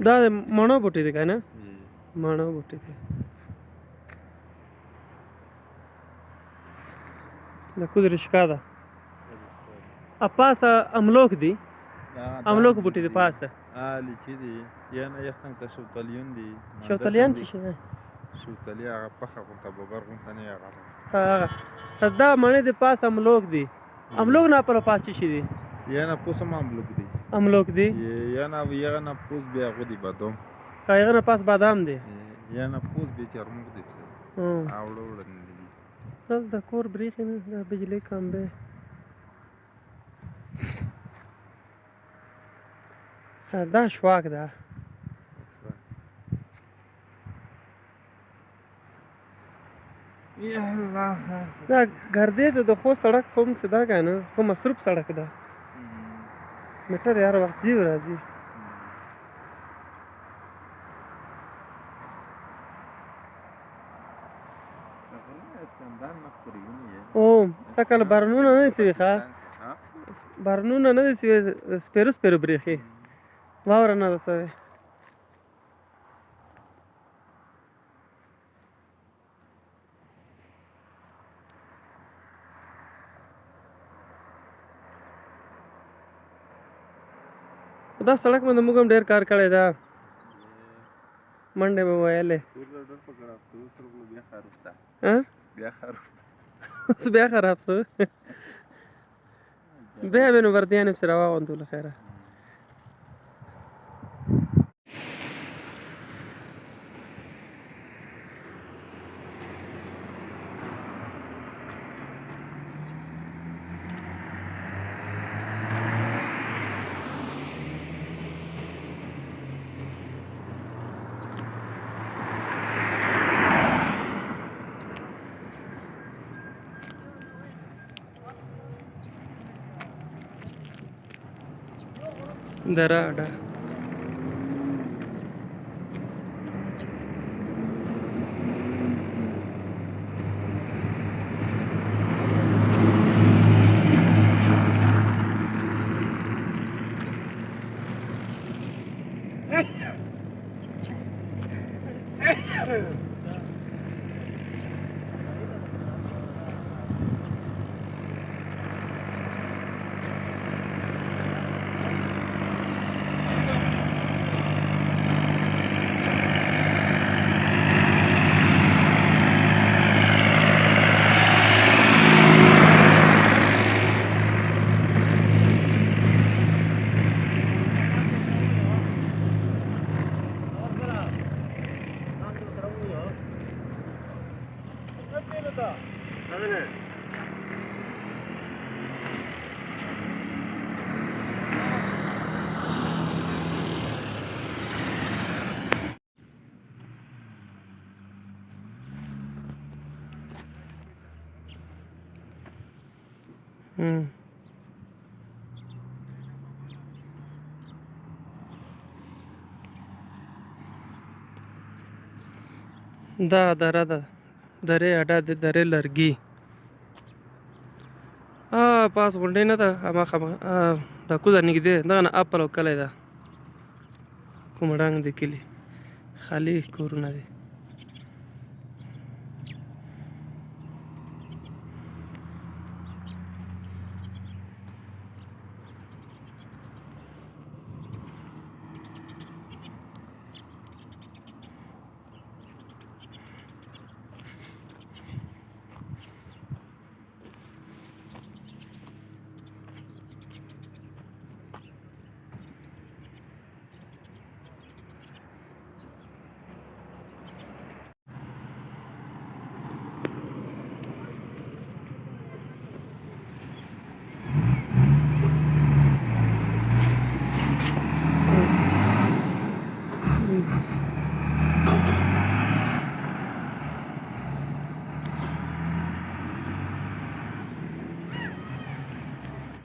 دا د مڼو بوټي دی که نه مڼو بوټي دی د کوز رشکا ده پاسه املوک دی املوک بوټي دی پاسه لیچي دي یا نه یخ څنګ ته شوتلیون دي شوتلیان څه شي دی شوتلي هغه پخه غونته ببر غونته نه هغه دا مڼې د پاس املوک دی املوک نه پر پاس څه شي دی یا نه پوس هم املوک دی املوک دی یا نه یغه نه پوس بیا غو دی بادام هغه نه پاس بادام دی یا نه پوس به چرموک دی اوړه وړه نه دي دلته کور بریښي نه د بجلۍ کمبې دا شواک ده دا ګردیز د خو سړک خو هم څه ده که نه خو مصروف سړک ده موټر هر وخت ځي او راځي او څه کله بارانونه نه دي سوي ښه بارانونه نه دي سوي سپېرو سپېرو برېښي واوره نه ده سوې دا سړک باندې موږ هم ډېر کار کړی ده منډې مې ویلې اوس بیا خراب شو بیا مې نو وردیان پسې راواغوندو له خیره دره اډه دا دره ده درې اډه د درې لرګي پاس غونډۍ نه ده هماخه دا کوزه نږدې دغه نه اپل او کلی ده کوم ړنګ د کلي خالي کورونه دي